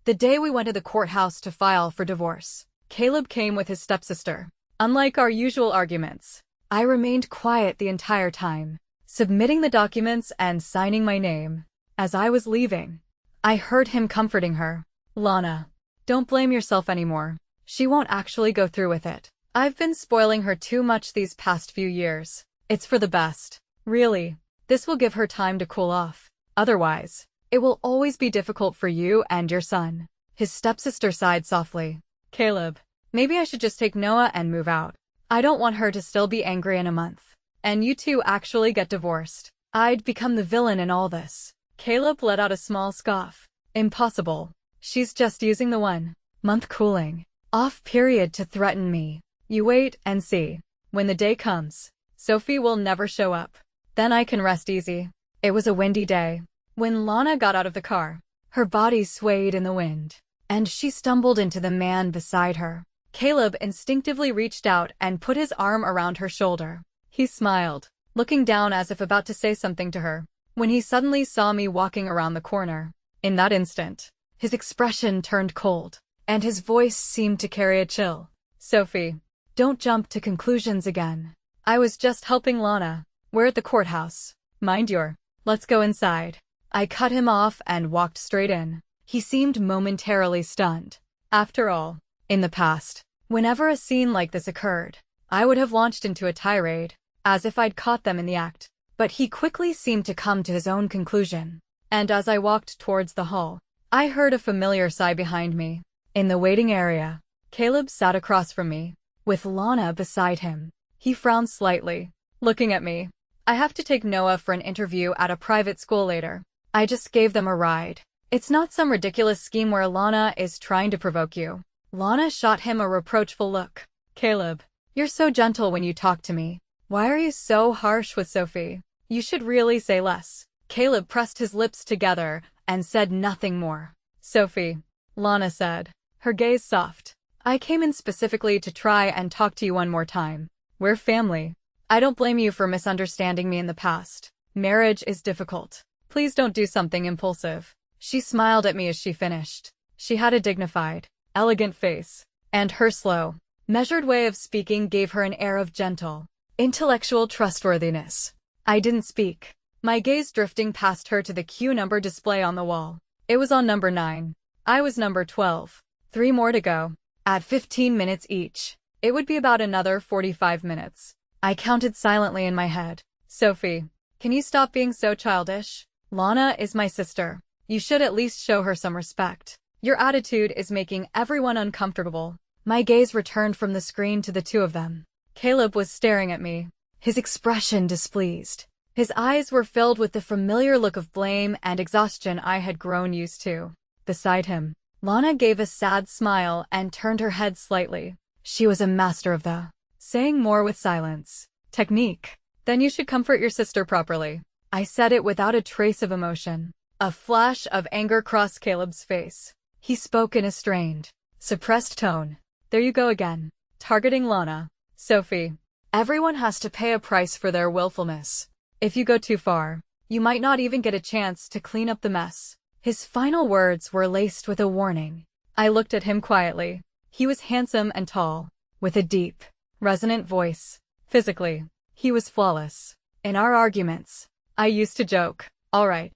The day we went to the courthouse to file for divorce, Caleb came with his stepsister. Unlike our usual arguments, I remained quiet the entire time, submitting the documents and signing my name. As I was leaving, I heard him comforting her. "Lana, don't blame yourself anymore. She won't actually go through with it. I've been spoiling her too much these past few years. It's for the best. Really, this will give her time to cool off. Otherwise, it will always be difficult for you and your son." His stepsister sighed softly. "Caleb, maybe I should just take Noah and move out. I don't want her to still be angry in a month. And you two actually get divorced. I'd become the villain in all this." Caleb let out a small scoff. "Impossible. She's just using the 1-month cooling off period to threaten me. You wait and see. When the day comes, Sophie will never show up. Then I can rest easy." It was a windy day. When Lana got out of the car, her body swayed in the wind, and she stumbled into the man beside her. Caleb instinctively reached out and put his arm around her shoulder. He smiled, looking down as if about to say something to her, when he suddenly saw me walking around the corner. In that instant, his expression turned cold, and his voice seemed to carry a chill. "Sophie, don't jump to conclusions again. I was just helping Lana. We're at the courthouse. Mind your, let's go inside." I cut him off and walked straight in. He seemed momentarily stunned. After all, in the past, whenever a scene like this occurred, I would have launched into a tirade, as if I'd caught them in the act. But he quickly seemed to come to his own conclusion. And as I walked towards the hall, I heard a familiar sigh behind me. In the waiting area, Caleb sat across from me, with Lana beside him. He frowned slightly, looking at me. "I have to take Noah for an interview at a private school later. I just gave them a ride. It's not some ridiculous scheme where Lana is trying to provoke you." Lana shot him a reproachful look. "Caleb, you're so gentle when you talk to me. Why are you so harsh with Sophie? You should really say less." Caleb pressed his lips together and said nothing more. "Sophie," Lana said, her gaze soft, "I came in specifically to try and talk to you one more time. We're family. I don't blame you for misunderstanding me in the past. Marriage is difficult. Please don't do something impulsive." She smiled at me as she finished. She had a dignified, elegant face, and her slow, measured way of speaking gave her an air of gentle, intellectual trustworthiness. I didn't speak, my gaze drifting past her to the cue number display on the wall. It was on number 9. I was number 12. 3 more to go. At 15 minutes each, it would be about another 45 minutes. I counted silently in my head. "Sophie, can you stop being so childish? Lana is my sister. You should at least show her some respect. Your attitude is making everyone uncomfortable." My gaze returned from the screen to the two of them. Caleb was staring at me, his expression displeased. His eyes were filled with the familiar look of blame and exhaustion I had grown used to. Beside him, Lana gave a sad smile and turned her head slightly. She was a master of the saying more with silence technique. "Then you should comfort your sister properly." I said it without a trace of emotion. A flash of anger crossed Caleb's face. He spoke in a strained, suppressed tone. "There you go again, targeting Lana. Sophie, everyone has to pay a price for their willfulness. If you go too far, you might not even get a chance to clean up the mess." His final words were laced with a warning. I looked at him quietly. He was handsome and tall, with a deep, resonant voice. Physically, he was flawless. In our arguments, I used to joke, all right,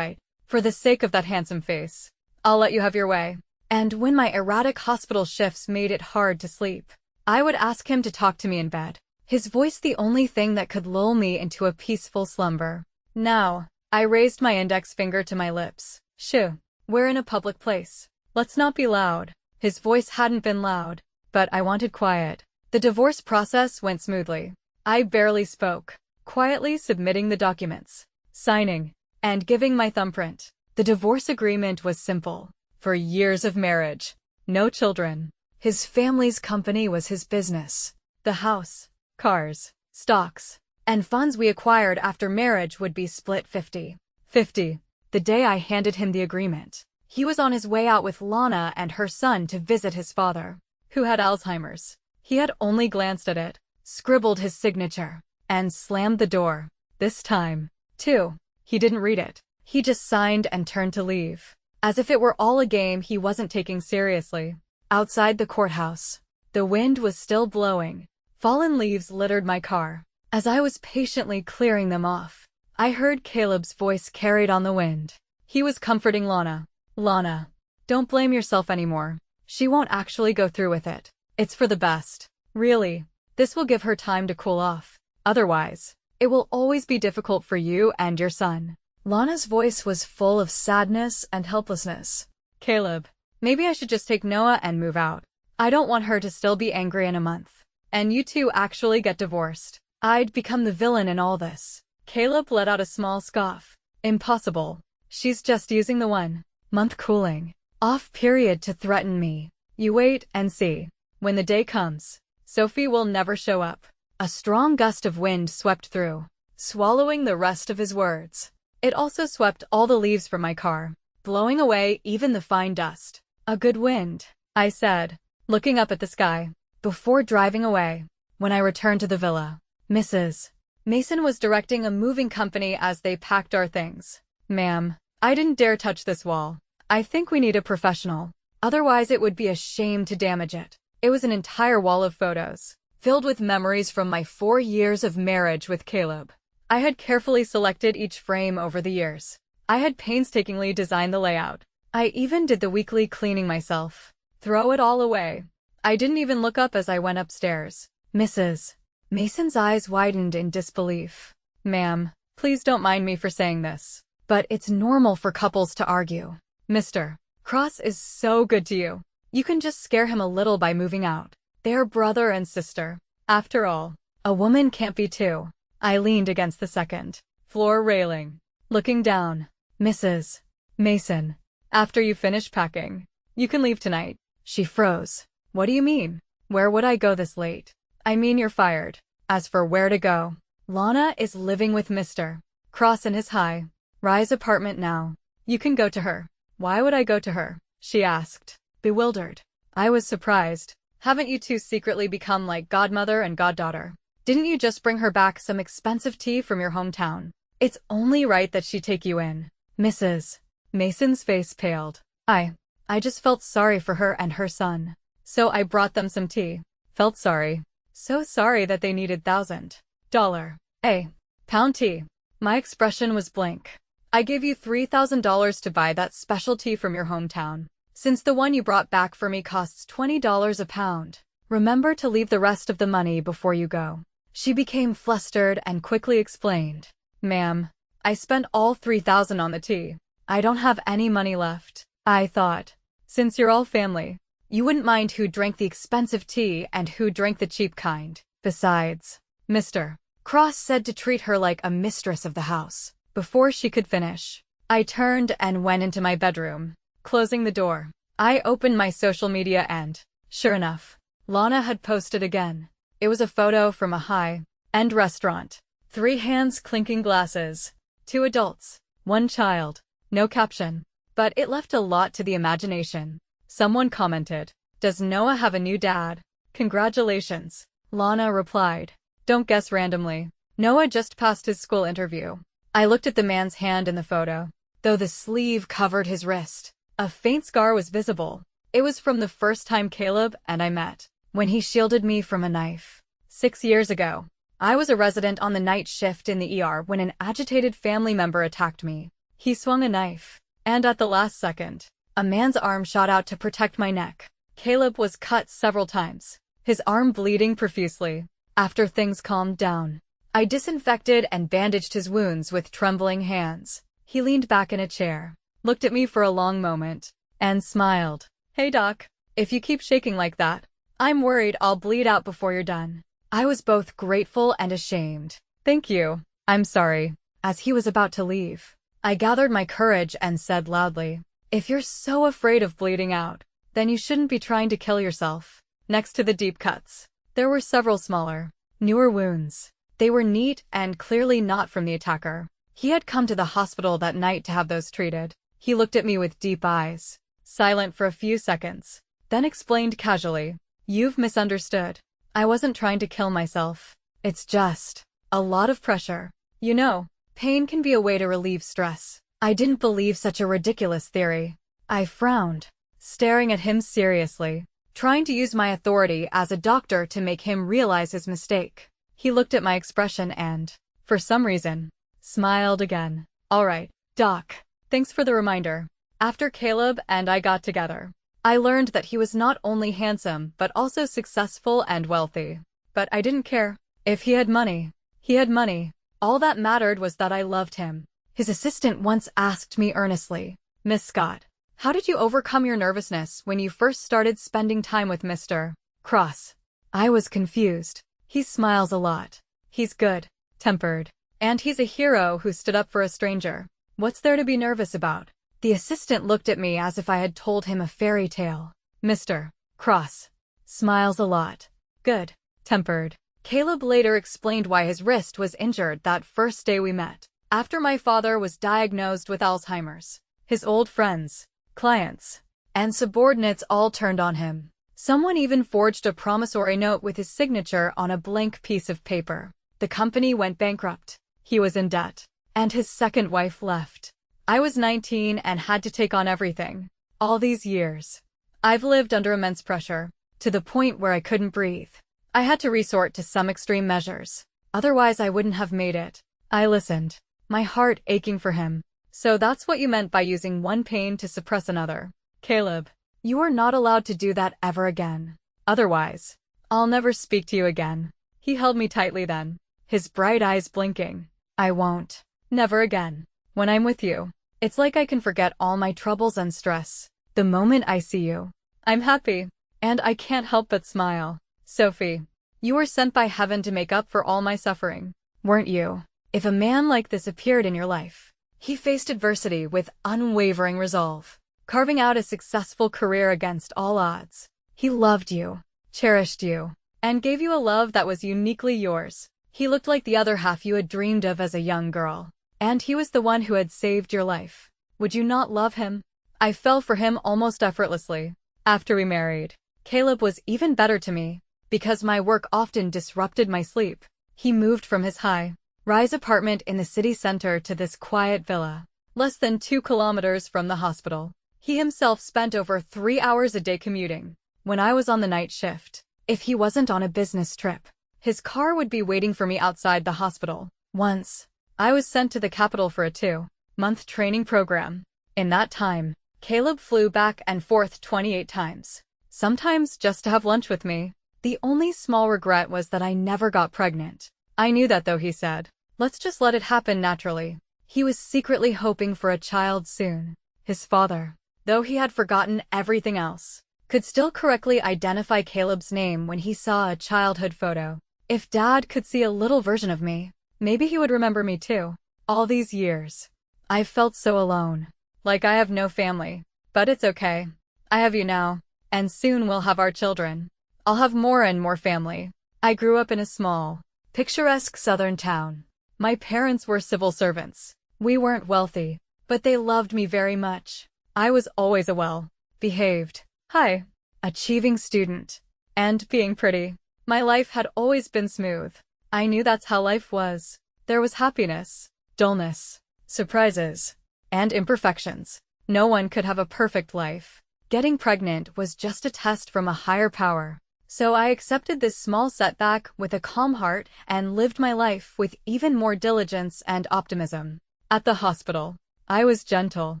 for the sake of that handsome face, I'll let you have your way." And when my erratic hospital shifts made it hard to sleep, I would ask him to talk to me in bed, his voice the only thing that could lull me into a peaceful slumber. Now, I raised my index finger to my lips. "Shh, we're in a public place. Let's not be loud." His voice hadn't been loud, but I wanted quiet. The divorce process went smoothly. I barely spoke, quietly submitting the documents, signing, and giving my thumbprint. The divorce agreement was simple. For years of marriage, no children. His family's company was his business. The house, cars, stocks, and funds we acquired after marriage would be split 50-50. The day I handed him the agreement, he was on his way out with Lana and her son to visit his father, who had Alzheimer's. He had only glanced at it, scribbled his signature, and slammed the door. This time, too, he didn't read it. He just signed and turned to leave. as if it were all a game he wasn't taking seriously. Outside the courthouse, the wind was still blowing. Fallen leaves littered my car. As I was patiently clearing them off, I heard Caleb's voice carried on the wind. He was comforting Lana. Lana, don't blame yourself anymore. She won't actually go through with it. It's for the best. Really, this will give her time to cool off. Otherwise, it will always be difficult for you and your son. Lana's voice was full of sadness and helplessness. Caleb, maybe I should just take Noah and move out. I don't want her to still be angry in a month. And you two actually get divorced. I'd become the villain in all this. Caleb let out a small scoff. Impossible. She's just using the 1-month cooling off period to threaten me. You wait and see. When the day comes, Sophie will never show up. A strong gust of wind swept through, swallowing the rest of his words. It also swept all the leaves from my car, blowing away even the fine dust. A good wind, I said, looking up at the sky. Before driving away, when I returned to the villa, Mrs. Mason was directing a moving company as they packed our things. Ma'am, I didn't dare touch this wall. I think we need a professional. Otherwise it would be a shame to damage it. It was an entire wall of photos, filled with memories from my 4 years of marriage with Caleb. I had carefully selected each frame over the years. I had painstakingly designed the layout. I even did the weekly cleaning myself. Throw it all away. I didn't even look up as I went upstairs. Mrs. Mason's eyes widened in disbelief. Ma'am, please don't mind me for saying this, but it's normal for couples to argue. Mr. Cross is so good to you. You can just scare him a little by moving out. They're brother and sister. After all, a woman can't be two. I leaned against the second-floor railing, looking down. Mrs. Mason, after you finish packing, you can leave tonight. She froze. What do you mean? Where would I go this late? I mean you're fired. As for where to go, Lana is living with Mr. Cross in his high-rise apartment now. You can go to her. Why would I go to her? She asked, bewildered. I was surprised. Haven't you two secretly become like godmother and goddaughter? Didn't you just bring her back some expensive tea from your hometown? It's only right that she take you in. Mrs. Mason's face paled. I just felt sorry for her and her son. So I brought them some tea. Felt sorry. So sorry that they needed $1,000 tea. My expression was blank. I gave you $3,000 to buy that special tea from your hometown, since the one you brought back for me costs $20 a pound. Remember to leave the rest of the money before you go. She became flustered and quickly explained. Ma'am, I spent all $3,000 on the tea. I don't have any money left. I thought, since you're all family, you wouldn't mind who drank the expensive tea and who drank the cheap kind. Besides, Mr. Cross said to treat her like a mistress of the house. Before she could finish, I turned and went into my bedroom. Closing the door, I opened my social media and, sure enough, Lana had posted again. It was a photo from a high-end restaurant. 3 hands clinking glasses. 2 adults. 1 child. No caption. But it left a lot to the imagination. Someone commented, "Does Noah have a new dad?" "Congratulations," Lana replied. "Don't guess randomly. Noah just passed his school interview." I looked at the man's hand in the photo. Though the sleeve covered his wrist, a faint scar was visible. It was from the first time Caleb and I met, when he shielded me from a knife. 6 years ago, I was a resident on the night shift in the ER when an agitated family member attacked me. He swung a knife, and at the last second, a man's arm shot out to protect my neck. Caleb was cut several times, his arm bleeding profusely. After things calmed down, I disinfected and bandaged his wounds with trembling hands. He leaned back in a chair, looked at me for a long moment, and smiled. "Hey doc, if you keep shaking like that, I'm worried I'll bleed out before you're done." I was both grateful and ashamed. "Thank you. I'm sorry." As he was about to leave, I gathered my courage and said loudly, "If you're so afraid of bleeding out, then you shouldn't be trying to kill yourself." Next to the deep cuts, there were several smaller, newer wounds. They were neat and clearly not from the attacker. He had come to the hospital that night to have those treated. He looked at me with deep eyes, silent for a few seconds, then explained casually, "You've misunderstood. I wasn't trying to kill myself. It's just a lot of pressure. You know, pain can be a way to relieve stress." I didn't believe such a ridiculous theory. I frowned, staring at him seriously, trying to use my authority as a doctor to make him realize his mistake. He looked at my expression and, for some reason, smiled again. All right, Doc. Thanks for the reminder. After Caleb and I got together, I learned that he was not only handsome but also successful and wealthy. But I didn't care. If he had money, he had money. All that mattered was that I loved him. His assistant once asked me earnestly, "Miss Scott, how did you overcome your nervousness when you first started spending time with Mr. Cross?" I was confused. He smiles a lot. He's good-tempered. And he's a hero who stood up for a stranger. What's there to be nervous about? The assistant looked at me as if I had told him a fairy tale. Mr. Cross smiles a lot. Good-tempered. Caleb later explained why his wrist was injured that first day we met. After my father was diagnosed with Alzheimer's, his old friends, clients, and subordinates all turned on him. Someone even forged a promissory note with his signature on a blank piece of paper. The company went bankrupt. He was in debt. And his second wife left. I was 19 and had to take on everything. All these years, I've lived under immense pressure, to the point where I couldn't breathe. I had to resort to some extreme measures. Otherwise, I wouldn't have made it. I listened, my heart aching for him. So that's what you meant by using one pain to suppress another. Caleb, you are not allowed to do that ever again. Otherwise, I'll never speak to you again. He held me tightly then, his bright eyes blinking. I won't. Never again. When I'm with you, it's like I can forget all my troubles and stress. The moment I see you, I'm happy. And I can't help but smile. Sophie, you were sent by heaven to make up for all my suffering, weren't you? If a man like this appeared in your life, he faced adversity with unwavering resolve, carving out a successful career against all odds. He loved you, cherished you, and gave you a love that was uniquely yours. He looked like the other half you had dreamed of as a young girl. And he was the one who had saved your life. Would you not love him? I fell for him almost effortlessly. After we married, Caleb was even better to me, because my work often disrupted my sleep. He moved from his high-rise apartment in the city center to this quiet villa, less than 2 kilometers from the hospital. He himself spent over 3 hours a day commuting. When I was on the night shift, if he wasn't on a business trip, his car would be waiting for me outside the hospital. Once, I was sent to the capital for a 2-month training program. In that time, Caleb flew back and forth 28 times, sometimes just to have lunch with me. The only small regret was that I never got pregnant. I knew that though, he said. Let's just let it happen naturally. He was secretly hoping for a child soon. His father, though he had forgotten everything else, could still correctly identify Caleb's name when he saw a childhood photo. If Dad could see a little version of me, maybe he would remember me too. All these years, I've felt so alone, like I have no family. But it's okay. I have you now, and soon we'll have our children. I'll have more and more family. I grew up in a small, picturesque southern town. My parents were civil servants. We weren't wealthy, but they loved me very much. I was always a well-behaved, high-achieving student. And being pretty, my life had always been smooth. I knew that's how life was. There was happiness, dullness, surprises, and imperfections. No one could have a perfect life. Getting pregnant was just a test from a higher power. So I accepted this small setback with a calm heart and lived my life with even more diligence and optimism. At the hospital, I was gentle,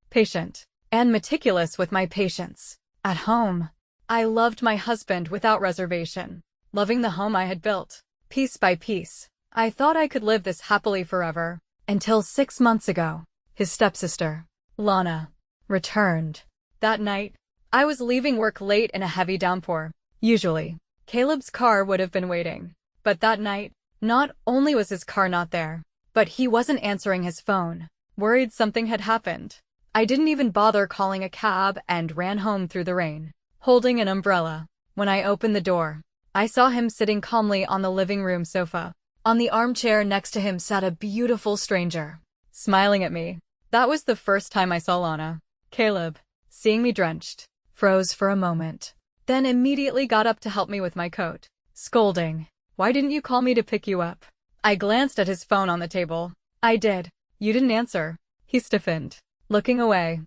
patient, and meticulous with my patients. At home, I loved my husband without reservation, loving the home I had built. Piece by piece, I thought I could live this happily forever, until 6 months ago, his stepsister, Lana, returned. That night, I was leaving work late in a heavy downpour. Usually, Caleb's car would have been waiting. But that night, not only was his car not there, but he wasn't answering his phone. Worried something had happened, I didn't even bother calling a cab and ran home through the rain, holding an umbrella. When I opened the door, I saw him sitting calmly on the living room sofa. On the armchair next to him sat a beautiful stranger, smiling at me. That was the first time I saw Lana. Caleb, seeing me drenched, froze for a moment, then immediately got up to help me with my coat, scolding, "Why didn't you call me to pick you up?" I glanced at his phone on the table. I did. You didn't answer. He stiffened, looking away.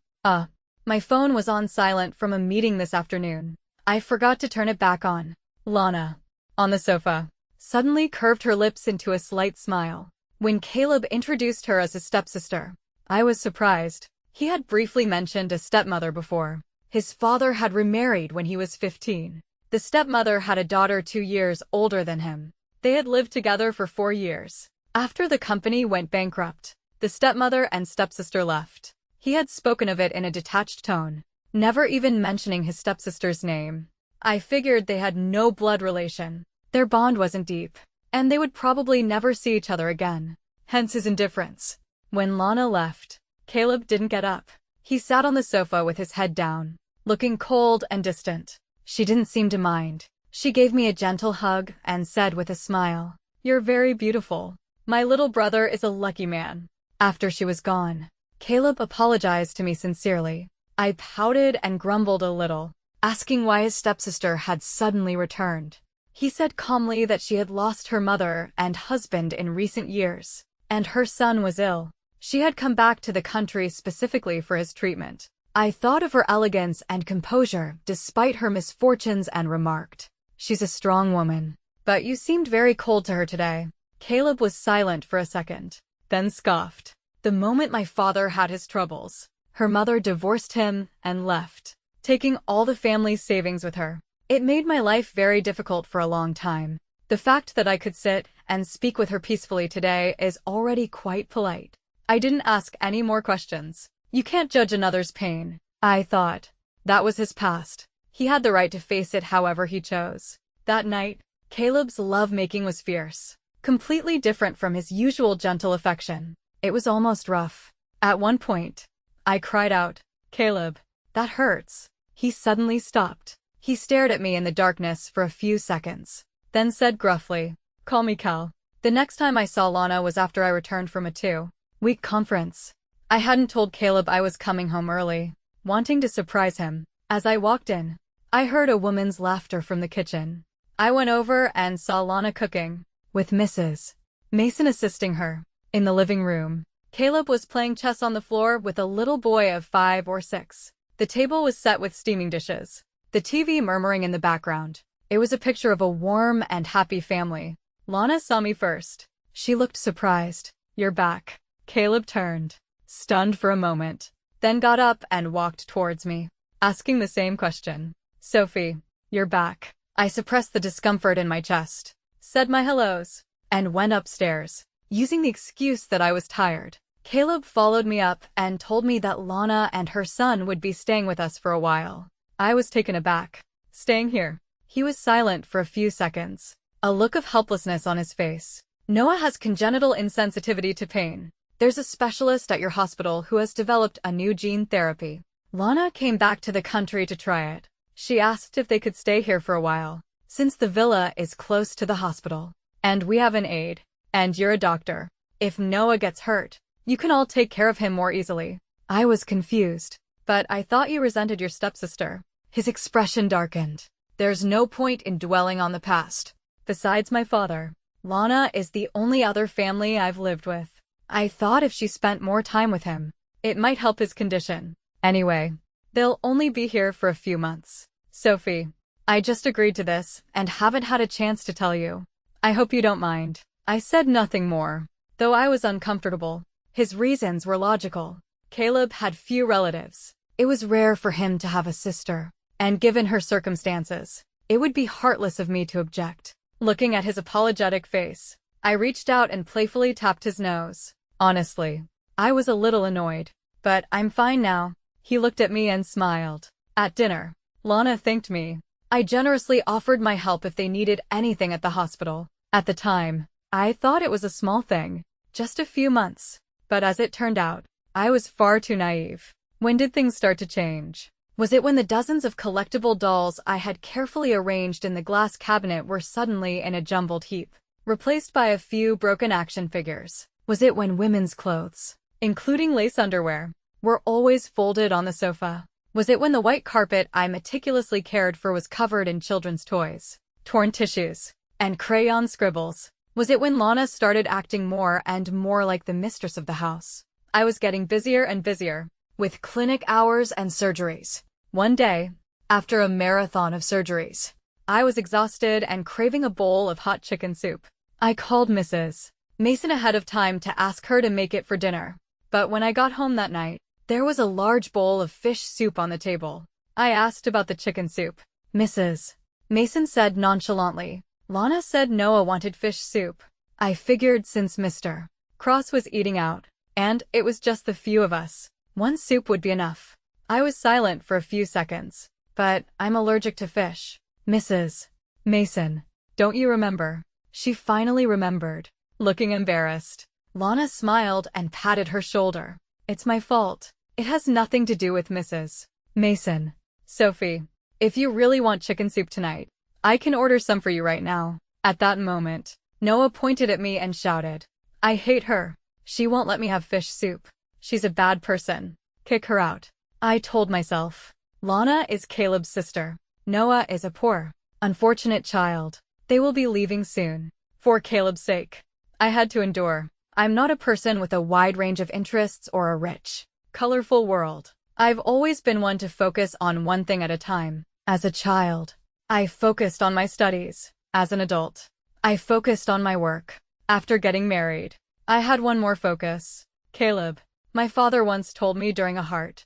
My phone was on silent from a meeting this afternoon. I forgot to turn it back on. Lana, on the sofa, suddenly curved her lips into a slight smile. When Caleb introduced her as his stepsister, I was surprised. He had briefly mentioned a stepmother before. His father had remarried when he was 15. The stepmother had a daughter 2 years older than him. They had lived together for 4 years. After the company went bankrupt, the stepmother and stepsister left. He had spoken of it in a detached tone, never even mentioning his stepsister's name. I figured they had no blood relation. Their bond wasn't deep, and they would probably never see each other again. Hence his indifference. When Lana left, Caleb didn't get up. He sat on the sofa with his head down, looking cold and distant. She didn't seem to mind. She gave me a gentle hug and said with a smile, "You're very beautiful. My little brother is a lucky man." After she was gone, Caleb apologized to me sincerely. I pouted and grumbled a little, asking why his stepsister had suddenly returned. He said calmly that she had lost her mother and husband in recent years, and her son was ill. She had come back to the country specifically for his treatment. I thought of her elegance and composure despite her misfortunes and remarked, "She's a strong woman. But you seemed very cold to her today." Caleb was silent for a second, then scoffed. "The moment my father had his troubles, her mother divorced him and left, taking all the family's savings with her. It made my life very difficult for a long time. The fact that I could sit and speak with her peacefully today is already quite polite." I didn't ask any more questions. You can't judge another's pain, I thought. That was his past. He had the right to face it however he chose. That night, Caleb's love-making was fierce, completely different from his usual gentle affection. It was almost rough. At one point, I cried out, "Caleb, that hurts." He suddenly stopped. He stared at me in the darkness for a few seconds, then said gruffly, "Call me Cal." The next time I saw Lana was after I returned from a 2-week conference. I hadn't told Caleb I was coming home early, wanting to surprise him. As I walked in, I heard a woman's laughter from the kitchen. I went over and saw Lana cooking, with Mrs. Mason assisting her. In the living room, Caleb was playing chess on the floor with a little boy of 5 or 6. The table was set with steaming dishes, the TV murmuring in the background. It was a picture of a warm and happy family. Lana saw me first. She looked surprised. "You're back." Caleb turned, stunned for a moment, then got up and walked towards me, asking the same question. "Sophie, you're back." I suppressed the discomfort in my chest, said my hellos, and went upstairs, using the excuse that I was tired. Caleb followed me up and told me that Lana and her son would be staying with us for a while. I was taken aback. "Staying here?" He was silent for a few seconds, a look of helplessness on his face. "Noah has congenital insensitivity to pain. There's a specialist at your hospital who has developed a new gene therapy. Lana came back to the country to try it. She asked if they could stay here for a while, since the villa is close to the hospital. And we have an aide. And you're a doctor. If Noah gets hurt, you can all take care of him more easily." I was confused. "But I thought you resented your stepsister." His expression darkened. "There's no point in dwelling on the past. Besides my father, Lana is the only other family I've lived with. I thought if she spent more time with him, it might help his condition. Anyway, they'll only be here for a few months. Sophie, I just agreed to this and haven't had a chance to tell you. I hope you don't mind." I said nothing more, though I was uncomfortable. His reasons were logical. Caleb had few relatives. It was rare for him to have a sister, and given her circumstances, it would be heartless of me to object. Looking at his apologetic face, I reached out and playfully tapped his nose. Honestly, I was a little annoyed, but I'm fine now. He looked at me and smiled. At dinner, Lana thanked me. I generously offered my help if they needed anything at the hospital. At the time, I thought it was a small thing, just a few months. But as it turned out, I was far too naive. When did things start to change? Was it when the dozens of collectible dolls I had carefully arranged in the glass cabinet were suddenly in a jumbled heap, replaced by a few broken action figures? Was it when women's clothes, including lace underwear, were always folded on the sofa? Was it when the white carpet I meticulously cared for was covered in children's toys, torn tissues, and crayon scribbles? Was it when Lana started acting more and more like the mistress of the house? I was getting busier and busier. with clinic hours and surgeries. One day, after a marathon of surgeries, I was exhausted and craving a bowl of hot chicken soup. I called Mrs. Mason ahead of time to ask her to make it for dinner. But when I got home that night, there was a large bowl of fish soup on the table. I asked about the chicken soup. Mrs. Mason said nonchalantly, "Lana said Noah wanted fish soup." I figured since Mr. Cross was eating out, and it was just the few of us, one soup would be enough. I was silent for a few seconds. "But I'm allergic to fish." "Mrs. Mason, don't you remember?" She finally remembered, looking embarrassed. Lana smiled and patted her shoulder. "It's my fault. It has nothing to do with Mrs. Mason." "Sophie, if you really want chicken soup tonight, I can order some for you right now." At that moment, Noah pointed at me and shouted, "I hate her. She won't let me have fish soup. She's a bad person. Kick her out." I told myself, Lana is Caleb's sister. Noah is a poor, unfortunate child. They will be leaving soon. For Caleb's sake, I had to endure. I'm not a person with a wide range of interests or a rich, colorful world. I've always been one to focus on one thing at a time. As a child, I focused on my studies. As an adult, I focused on my work. After getting married, I had one more focus. Caleb. My father once told me during a heart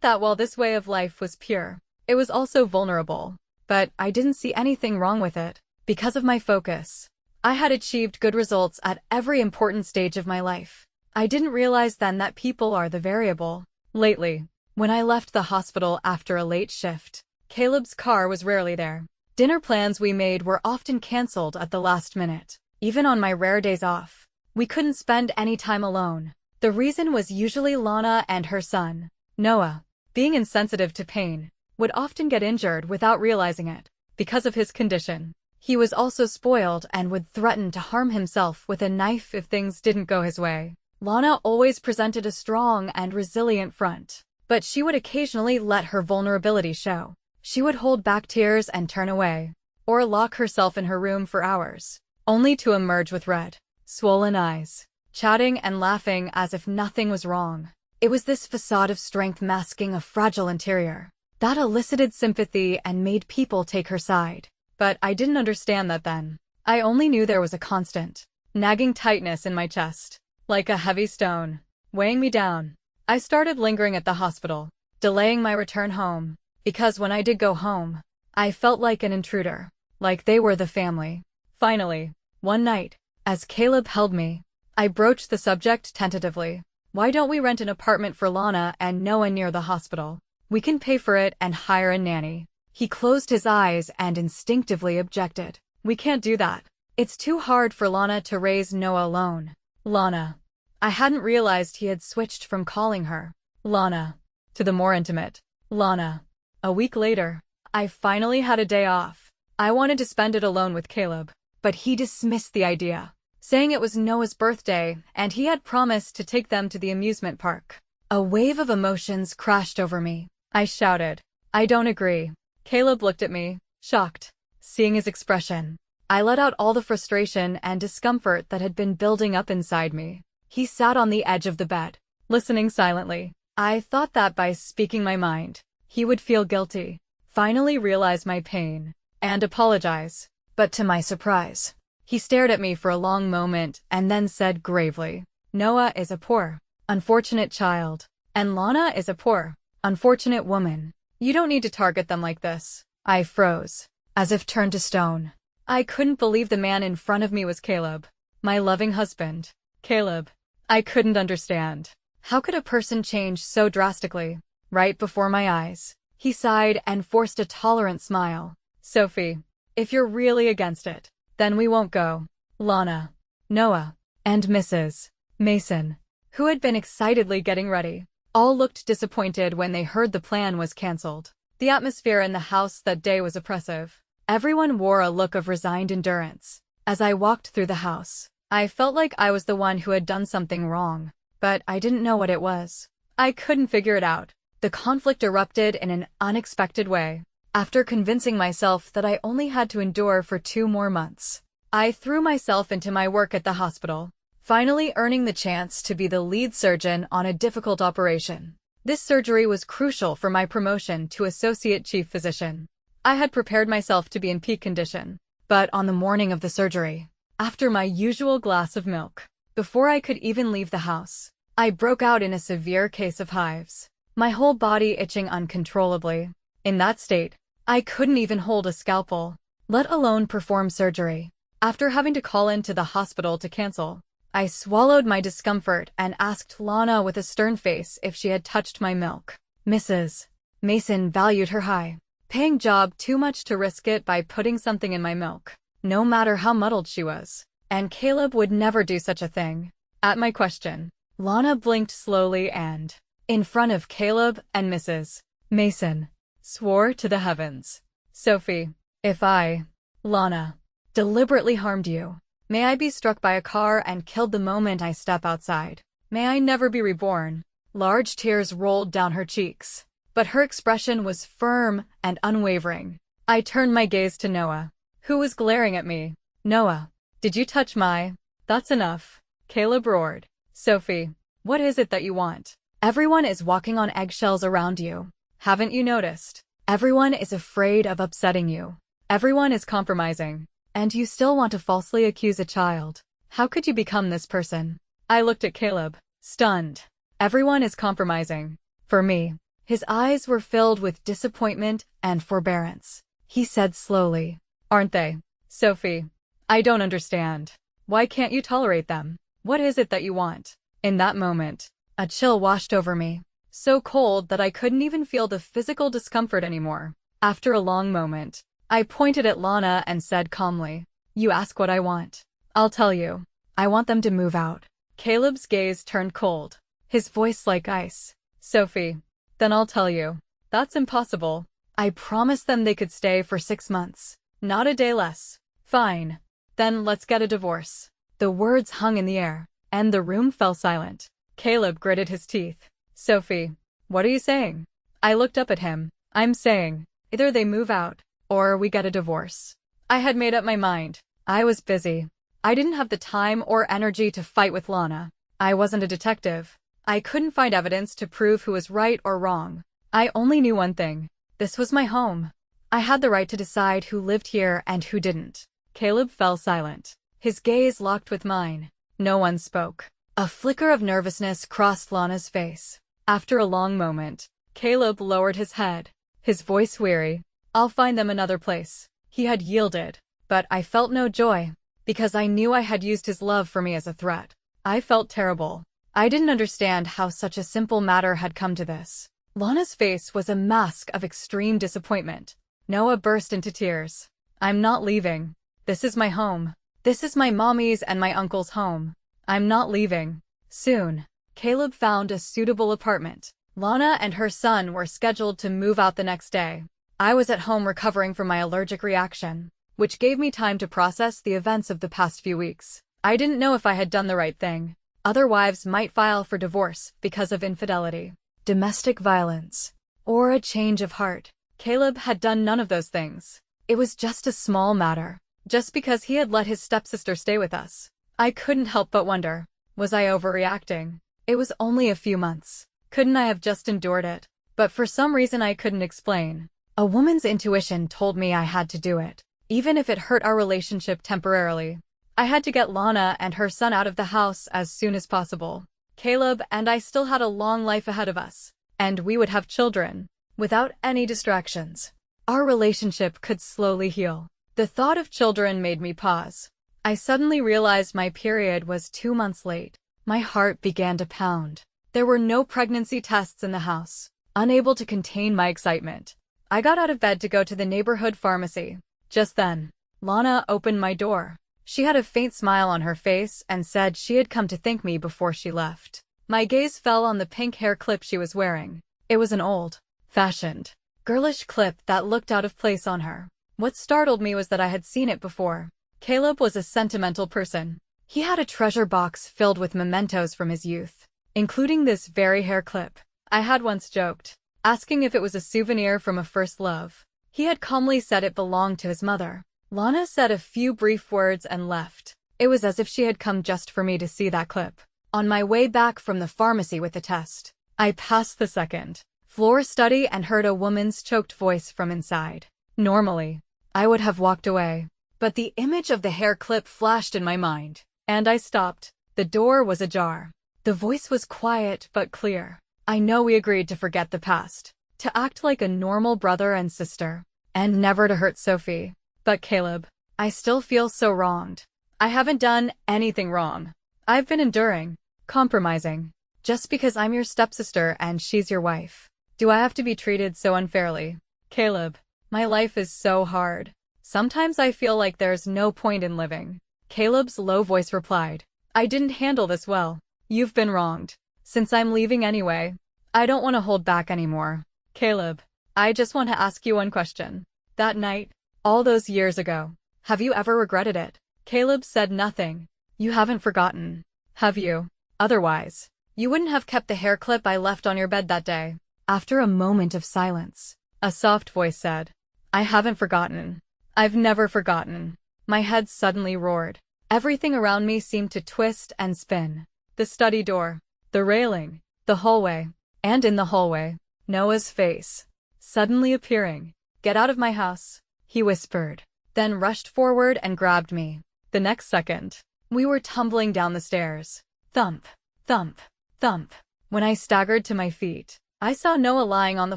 that while this way of life was pure, it was also vulnerable. But I didn't see anything wrong with it. Because of my focus, I had achieved good results at every important stage of my life. I didn't realize then that people are the variable. Lately, when I left the hospital after a late shift, Caleb's car was rarely there. Dinner plans we made were often canceled at the last minute. Even on my rare days off, we couldn't spend any time alone. The reason was usually Lana and her son, Noah, being insensitive to pain, would often get injured without realizing it. Because of his condition, he was also spoiled and would threaten to harm himself with a knife if things didn't go his way. Lana always presented a strong and resilient front, but she would occasionally let her vulnerability show. She would hold back tears and turn away, or lock herself in her room for hours, only to emerge with red, swollen eyes, chatting and laughing as if nothing was wrong. It was this facade of strength masking a fragile interior that elicited sympathy and made people take her side. But I didn't understand that then. I only knew there was a constant, nagging tightness in my chest, like a heavy stone, weighing me down. I started lingering at the hospital, delaying my return home, because when I did go home, I felt like an intruder, like they were the family. Finally, one night, as Caleb held me, I broached the subject tentatively. "Why don't we rent an apartment for Lana and Noah near the hospital? We can pay for it and hire a nanny." He closed his eyes and instinctively objected. "We can't do that. It's too hard for Lana to raise Noah alone." Lana. I hadn't realized he had switched from calling her Lana to the more intimate Lana. A week later, I finally had a day off. I wanted to spend it alone with Caleb, but he dismissed the idea, saying it was Noah's birthday and he had promised to take them to the amusement park. A wave of emotions crashed over me. I shouted, "I don't agree." Caleb looked at me, shocked. Seeing his expression, I let out all the frustration and discomfort that had been building up inside me. He sat on the edge of the bed, listening silently. I thought that by speaking my mind, he would feel guilty, finally realize my pain, and apologize. But to my surprise, he stared at me for a long moment and then said gravely, "Noah is a poor, unfortunate child, and Lana is a poor, unfortunate woman. You don't need to target them like this." I froze, as if turned to stone. I couldn't believe the man in front of me was Caleb, my loving husband. Caleb. I couldn't understand. How could a person change so drastically, right before my eyes? He sighed and forced a tolerant smile. "Sophie, if you're really against it, then we won't go." Lana, Noah, and Mrs. Mason, who had been excitedly getting ready, all looked disappointed when they heard the plan was canceled. The atmosphere in the house that day was oppressive. Everyone wore a look of resigned endurance. As I walked through the house, I felt like I was the one who had done something wrong, but I didn't know what it was. I couldn't figure it out. The conflict erupted in an unexpected way. After convincing myself that I only had to endure for 2 more months, I threw myself into my work at the hospital. finally earning the chance to be the lead surgeon on a difficult operation. This surgery was crucial for my promotion to associate chief physician. I had prepared myself to be in peak condition, but on the morning of the surgery, after my usual glass of milk, before I could even leave the house, I broke out in a severe case of hives, my whole body itching uncontrollably. In that state, I couldn't even hold a scalpel, let alone perform surgery. After having to call into the hospital to cancel, I swallowed my discomfort and asked Lana with a stern face if she had touched my milk. Mrs. Mason valued her high-paying job too much to risk it by putting something in my milk, no matter how muddled she was. And Caleb would never do such a thing. At my question, Lana blinked slowly and, in front of Caleb and Mrs. Mason, swore to the heavens. Sophie, if I, Lana, deliberately harmed you, may I be struck by a car and killed the moment I step outside. May I never be reborn. Large tears rolled down her cheeks, but her expression was firm and unwavering. I turned my gaze to Noah, who was glaring at me. Noah, did you touch my... That's enough, Caleb roared. Sophie, what is it that you want? Everyone is walking on eggshells around you. Haven't you noticed? Everyone is afraid of upsetting you. Everyone is compromising. And you still want to falsely accuse a child. How could you become this person? I looked at Caleb, stunned. Everyone is compromising. For me. His eyes were filled with disappointment and forbearance. He said slowly, aren't they? Sophie, I don't understand. Why can't you tolerate them? What is it that you want? In that moment, a chill washed over me, so cold that I couldn't even feel the physical discomfort anymore. After a long moment, I pointed at Lana and said calmly, you ask what I want. I'll tell you. I want them to move out. Caleb's gaze turned cold, his voice like ice. Sophie, then I'll tell you. That's impossible. I promised them they could stay for 6 months, not a day less. Fine. Then let's get a divorce. The words hung in the air, and the room fell silent. Caleb gritted his teeth. Sophie, what are you saying? I looked up at him. I'm saying, either they move out, or we get a divorce. I had made up my mind. I was busy. I didn't have the time or energy to fight with Lana. I wasn't a detective. I couldn't find evidence to prove who was right or wrong. I only knew one thing. This was my home. I had the right to decide who lived here and who didn't. Caleb fell silent. His gaze locked with mine. No one spoke. A flicker of nervousness crossed Lana's face. After a long moment, Caleb lowered his head, his voice weary. I'll find them another place. He had yielded, but I felt no joy, because I knew I had used his love for me as a threat. I felt terrible. I didn't understand how such a simple matter had come to this. Lana's face was a mask of extreme disappointment. Noah burst into tears. I'm not leaving. This is my home. This is my mommy's and my uncle's home. I'm not leaving. Soon, Caleb found a suitable apartment. Lana and her son were scheduled to move out the next day. I was at home recovering from my allergic reaction, which gave me time to process the events of the past few weeks. I didn't know if I had done the right thing. Other wives might file for divorce because of infidelity, domestic violence, or a change of heart. Caleb had done none of those things. It was just a small matter. Just because he had let his stepsister stay with us. I couldn't help but wonder, was I overreacting? It was only a few months. Couldn't I have just endured it? But for some reason I couldn't explain. A woman's intuition told me I had to do it, even if it hurt our relationship temporarily. I had to get Lana and her son out of the house as soon as possible. Caleb and I still had a long life ahead of us, and we would have children, without any distractions. Our relationship could slowly heal. The thought of children made me pause. I suddenly realized my period was 2 months late. My heart began to pound. There were no pregnancy tests in the house. Unable to contain my excitement, I got out of bed to go to the neighborhood pharmacy. Just then, Lana opened my door. She had a faint smile on her face and said she had come to thank me before she left. My gaze fell on the pink hair clip she was wearing. It was an old-fashioned, girlish clip that looked out of place on her. What startled me was that I had seen it before. Caleb was a sentimental person. He had a treasure box filled with mementos from his youth, including this very hair clip. I had once joked, asking if it was a souvenir from a first love. He had calmly said it belonged to his mother. Lana said a few brief words and left. It was as if she had come just for me to see that clip. On my way back from the pharmacy with the test, I passed the second floor study and heard a woman's choked voice from inside. Normally, I would have walked away, but the image of the hair clip flashed in my mind, and I stopped. The door was ajar. The voice was quiet but clear. I know we agreed to forget the past, to act like a normal brother and sister, and never to hurt Sophie. But Caleb, I still feel so wronged. I haven't done anything wrong. I've been enduring, compromising, just because I'm your stepsister and she's your wife. Do I have to be treated so unfairly? Caleb, my life is so hard. Sometimes I feel like there's no point in living. Caleb's low voice replied, I didn't handle this well. You've been wronged. Since I'm leaving anyway, I don't want to hold back anymore. Caleb, I just want to ask you one question. That night, all those years ago, have you ever regretted it? Caleb said nothing. You haven't forgotten, have you? Otherwise, you wouldn't have kept the hair clip I left on your bed that day. After a moment of silence, a soft voice said, I haven't forgotten. I've never forgotten. My head suddenly roared. Everything around me seemed to twist and spin. The study door, the railing, the hallway, and in the hallway, Noah's face, suddenly appearing. Get out of my house, he whispered, then rushed forward and grabbed me. The next second, we were tumbling down the stairs. Thump, thump, thump. When I staggered to my feet, I saw Noah lying on the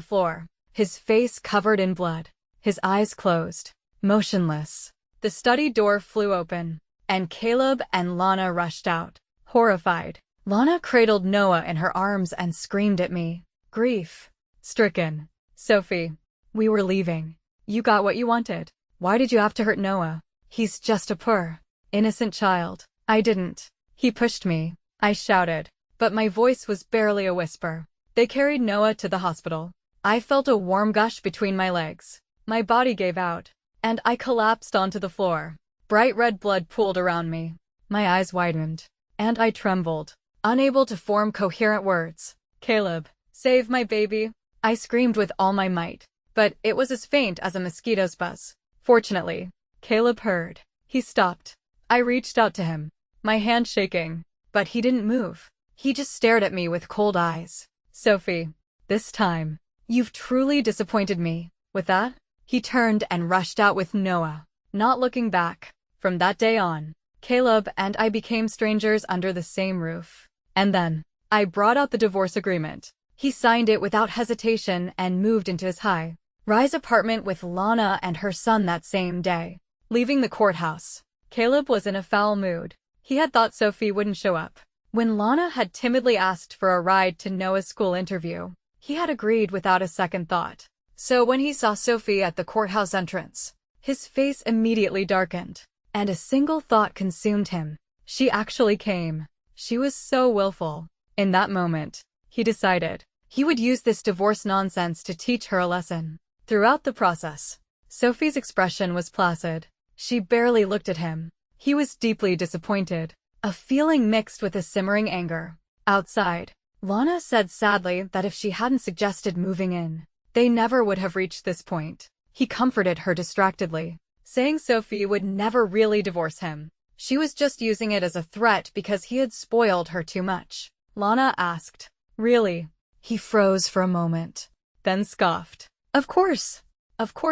floor, his face covered in blood, his eyes closed, motionless. The study door flew open, and Caleb and Lana rushed out, horrified. Lana cradled Noah in her arms and screamed at me, grief-stricken. Sophie, we were leaving. You got what you wanted. Why did you have to hurt Noah? He's just a poor, innocent child. I didn't. He pushed me. I shouted, but my voice was barely a whisper. They carried Noah to the hospital. I felt a warm gush between my legs. My body gave out, and I collapsed onto the floor. Bright red blood pooled around me. My eyes widened, and I trembled, unable to form coherent words. Caleb, save my baby. I screamed with all my might, but it was as faint as a mosquito's buzz. Fortunately, Caleb heard. He stopped. I reached out to him, my hand shaking, but he didn't move. He just stared at me with cold eyes. Sophie, this time, you've truly disappointed me. With that, he turned and rushed out with Noah, not looking back. From that day on, Caleb and I became strangers under the same roof. And then, I brought out the divorce agreement. He signed it without hesitation and moved into his high-rise apartment with Lana and her son that same day. Leaving the courthouse, Caleb was in a foul mood. He had thought Sophie wouldn't show up. When Lana had timidly asked for a ride to Noah's school interview, he had agreed without a second thought. So when he saw Sophie at the courthouse entrance, his face immediately darkened, and a single thought consumed him. She actually came. She was so willful. In that moment, he decided he would use this divorce nonsense to teach her a lesson. Throughout the process, Sophie's expression was placid. She barely looked at him. He was deeply disappointed, a feeling mixed with a simmering anger. Outside, Lana said sadly that if she hadn't suggested moving in, they never would have reached this point. He comforted her distractedly, saying Sophie would never really divorce him. She was just using it as a threat because he had spoiled her too much. Lana asked, really? He froze for a moment, then scoffed. Of course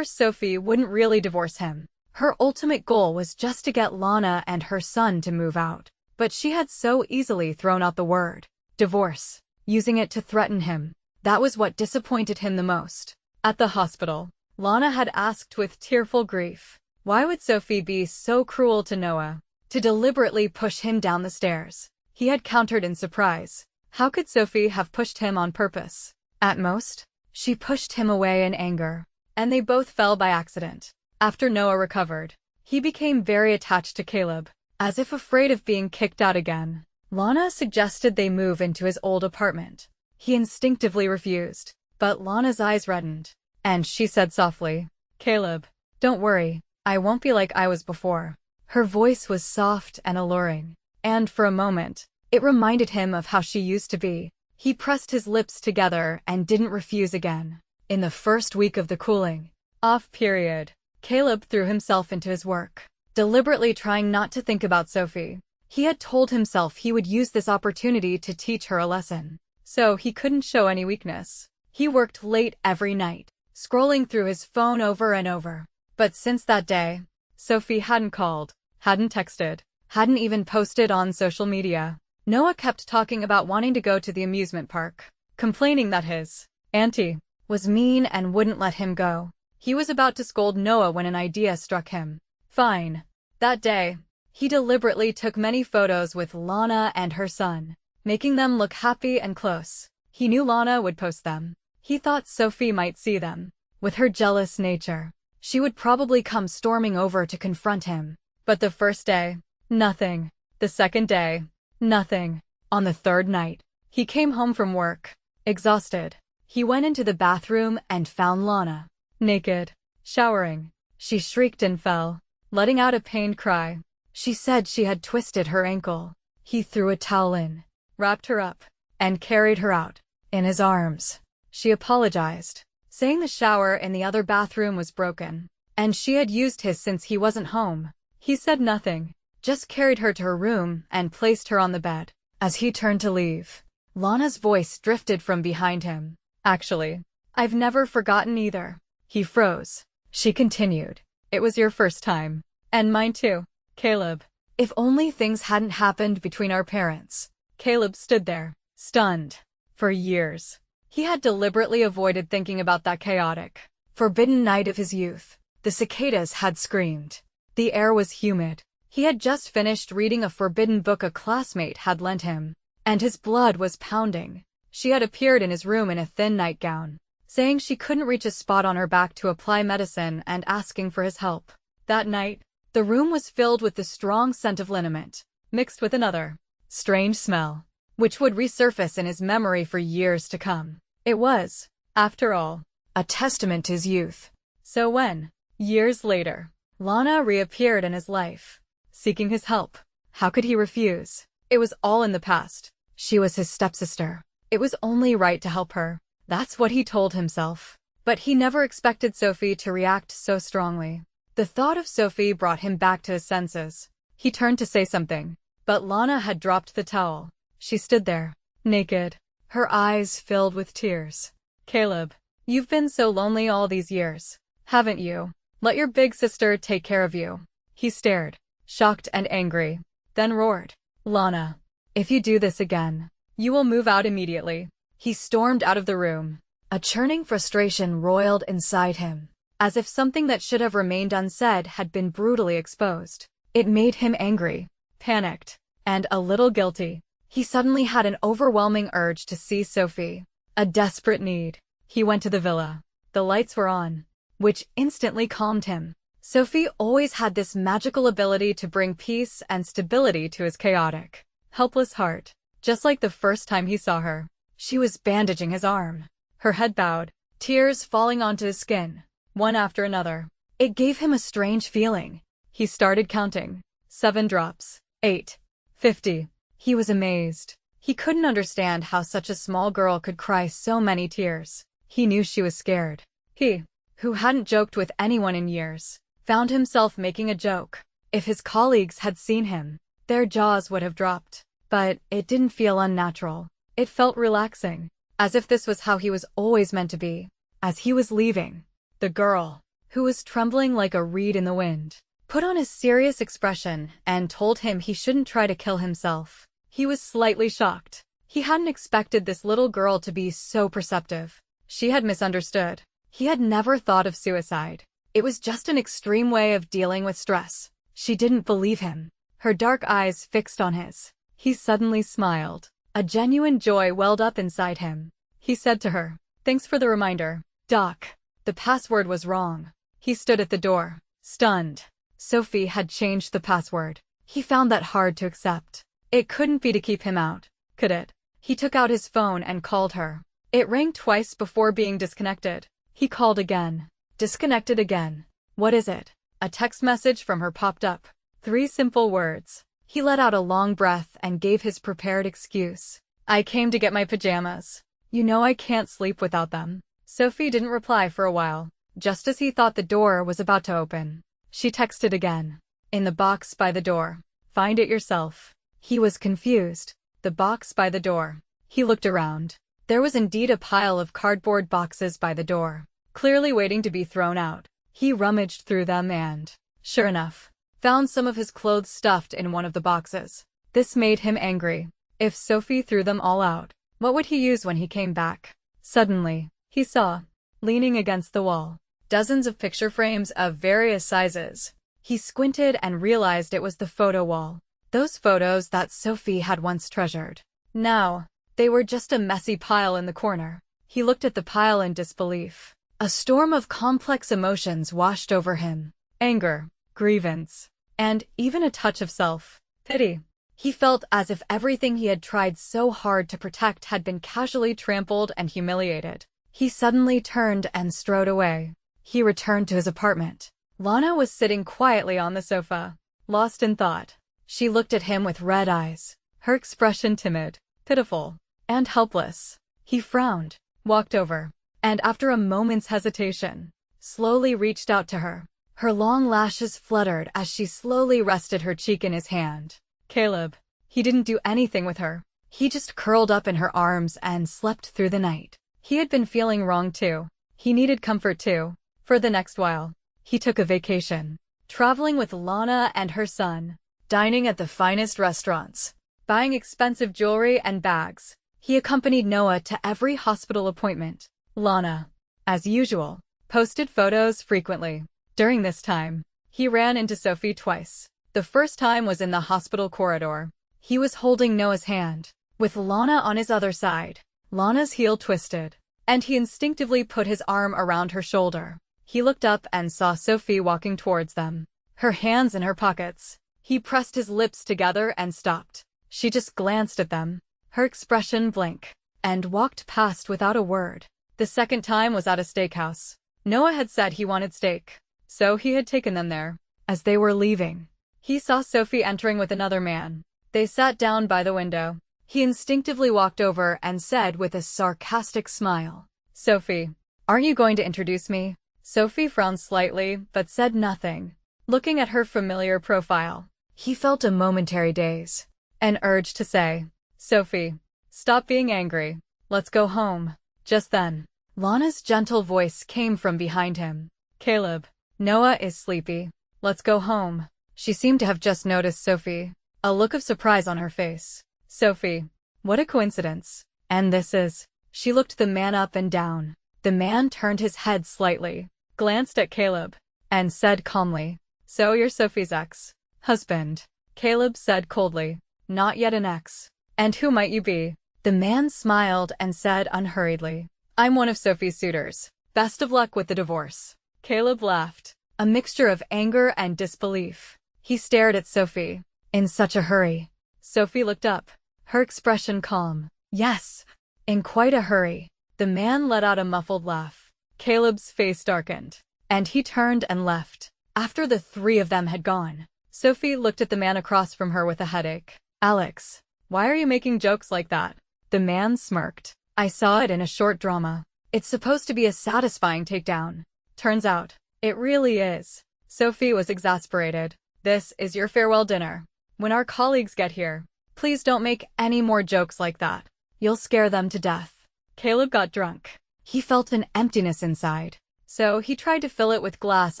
Sophie wouldn't really divorce him. Her ultimate goal was just to get Lana and her son to move out. But she had so easily thrown out the word divorce, using it to threaten him. That was what disappointed him the most. At the hospital, Lana had asked with tearful grief, why would Sophie be so cruel to Noah, to deliberately push him down the stairs? He had countered in surprise. How could Sophie have pushed him on purpose? At most, she pushed him away in anger, and they both fell by accident. After Noah recovered, he became very attached to Caleb, as if afraid of being kicked out again. Lana suggested they move into his old apartment. He instinctively refused, but Lana's eyes reddened, and she said softly, Caleb, don't worry, I won't be like I was before. Her voice was soft and alluring, and for a moment, it reminded him of how she used to be. He pressed his lips together and didn't refuse again. In the first week of the cooling off period, Caleb threw himself into his work, deliberately trying not to think about Sophie. He had told himself he would use this opportunity to teach her a lesson, so he couldn't show any weakness. He worked late every night, scrolling through his phone over and over. But since that day, Sophie hadn't called, hadn't texted, hadn't even posted on social media. Noah kept talking about wanting to go to the amusement park, complaining that his auntie was mean and wouldn't let him go. He was about to scold Noah when an idea struck him. Fine. That day, he deliberately took many photos with Lana and her son, making them look happy and close. He knew Lana would post them. He thought Sophie might see them. With her jealous nature, she would probably come storming over to confront him. But the first day, nothing. The second day, nothing. On the third night, he came home from work, exhausted. He went into the bathroom and found Lana, naked, showering. She shrieked and fell, letting out a pained cry. She said she had twisted her ankle. He threw a towel in, wrapped her up, and carried her out in his arms. She apologized, saying the shower in the other bathroom was broken, and she had used his since he wasn't home. He said nothing, just carried her to her room and placed her on the bed. As he turned to leave, Lana's voice drifted from behind him. Actually, I've never forgotten either. He froze. She continued. It was your first time. And mine too, Caleb. If only things hadn't happened between our parents. Caleb stood there, stunned. For years, he had deliberately avoided thinking about that chaotic, forbidden night of his youth. The cicadas had screamed. The air was humid. He had just finished reading a forbidden book a classmate had lent him, and his blood was pounding. She had appeared in his room in a thin nightgown, saying she couldn't reach a spot on her back to apply medicine and asking for his help. That night, the room was filled with the strong scent of liniment, mixed with another strange smell, which would resurface in his memory for years to come. It was, after all, a testament to his youth. So when, years later, Lana reappeared in his life, seeking his help, how could he refuse? It was all in the past. She was his stepsister. It was only right to help her. That's what he told himself. But he never expected Sophie to react so strongly. The thought of Sophie brought him back to his senses. He turned to say something, but Lana had dropped the towel. She stood there, naked, her eyes filled with tears. Caleb, you've been so lonely all these years, haven't you? Let your big sister take care of you. He stared, shocked and angry, then roared. Lana, if you do this again, you will move out immediately. He stormed out of the room. A churning frustration roiled inside him, as if something that should have remained unsaid had been brutally exposed. It made him angry, panicked, and a little guilty. He suddenly had an overwhelming urge to see Sophie, a desperate need. He went to the villa. The lights were on, which instantly calmed him. Sophie always had this magical ability to bring peace and stability to his chaotic, helpless heart. Just like the first time he saw her, she was bandaging his arm, her head bowed, tears falling onto his skin, one after another. It gave him a strange feeling. He started counting. 7 drops. 8. 50. He was amazed. He couldn't understand how such a small girl could cry so many tears. He knew she was scared. He, who hadn't joked with anyone in years, found himself making a joke. If his colleagues had seen him, their jaws would have dropped. But it didn't feel unnatural. It felt relaxing, as if this was how he was always meant to be. As he was leaving, the girl, who was trembling like a reed in the wind, put on a serious expression and told him he shouldn't try to kill himself. He was slightly shocked. He hadn't expected this little girl to be so perceptive. She had misunderstood. He had never thought of suicide. It was just an extreme way of dealing with stress. She didn't believe him. Her dark eyes fixed on his. He suddenly smiled. A genuine joy welled up inside him. He said to her, "Thanks for the reminder, Doc." The password was wrong. He stood at the door, stunned. Sophie had changed the password. He found that hard to accept. It couldn't be to keep him out, could it? He took out his phone and called her. It rang twice before being disconnected. He called again. Disconnected again. What is it? A text message from her popped up. 3 simple words. He let out a long breath and gave his prepared excuse. "I came to get my pajamas. You know I can't sleep without them." Sophie didn't reply for a while. Just as he thought the door was about to open, she texted again. In the box by the door. Find it yourself. He was confused. The box by the door. He looked around. There was indeed a pile of cardboard boxes by the door, clearly waiting to be thrown out. He rummaged through them and, sure enough, found some of his clothes stuffed in one of the boxes. This made him angry. If Sophie threw them all out, what would he use when he came back? Suddenly, he saw, leaning against the wall, dozens of picture frames of various sizes. He squinted and realized it was the photo wall. Those photos that Sophie had once treasured. Now, they were just a messy pile in the corner. He looked at the pile in disbelief. A storm of complex emotions washed over him. Anger, grievance, and even a touch of self-pity. He felt as if everything he had tried so hard to protect had been casually trampled and humiliated. He suddenly turned and strode away. He returned to his apartment. Lana was sitting quietly on the sofa, lost in thought. She looked at him with red eyes, her expression timid, pitiful, and helpless. He frowned, walked over, and after a moment's hesitation, slowly reached out to her. Her long lashes fluttered as she slowly rested her cheek in his hand. Caleb. He didn't do anything with her. He just curled up in her arms and slept through the night. He had been feeling wrong too. He needed comfort too. For the next while, he took a vacation, traveling with Lana and her son, dining at the finest restaurants, buying expensive jewelry and bags. He accompanied Noah to every hospital appointment. Lana, as usual, posted photos frequently. During this time, he ran into Sophie twice. The first time was in the hospital corridor. He was holding Noah's hand, with Lana on his other side. Lana's heel twisted, and he instinctively put his arm around her shoulder. He looked up and saw Sophie walking towards them, her hands in her pockets. He pressed his lips together and stopped. She just glanced at them, her expression blank, and walked past without a word. The second time was at a steakhouse. Noah had said he wanted steak, so he had taken them there. As they were leaving, he saw Sophie entering with another man. They sat down by the window. He instinctively walked over and said with a sarcastic smile, "Sophie, aren't you going to introduce me?" Sophie frowned slightly, but said nothing. Looking at her familiar profile, he felt a momentary daze, an urge to say, "Sophie, stop being angry. Let's go home." Just then, Lana's gentle voice came from behind him. "Caleb, Noah is sleepy. Let's go home." She seemed to have just noticed Sophie, a look of surprise on her face. "Sophie, what a coincidence. And this is..." She looked the man up and down. The man turned his head slightly, glanced at Caleb, and said calmly, "So you're Sophie's ex-husband?" Caleb said coldly, "Not yet an ex. And who might you be?" The man smiled and said unhurriedly, "I'm one of Sophie's suitors. Best of luck with the divorce." Caleb laughed, a mixture of anger and disbelief. He stared at Sophie, in such a hurry. Sophie looked up, her expression calm. "Yes, in quite a hurry." The man let out a muffled laugh. Caleb's face darkened, and he turned and left. After the three of them had gone, Sophie looked at the man across from her with a headache. "Alex, why are you making jokes like that?" The man smirked. "I saw it in a short drama. It's supposed to be a satisfying takedown. Turns out, it really is." Sophie was exasperated. "This is your farewell dinner. When our colleagues get here, please don't make any more jokes like that. You'll scare them to death." Caleb got drunk. He felt an emptiness inside, so he tried to fill it with glass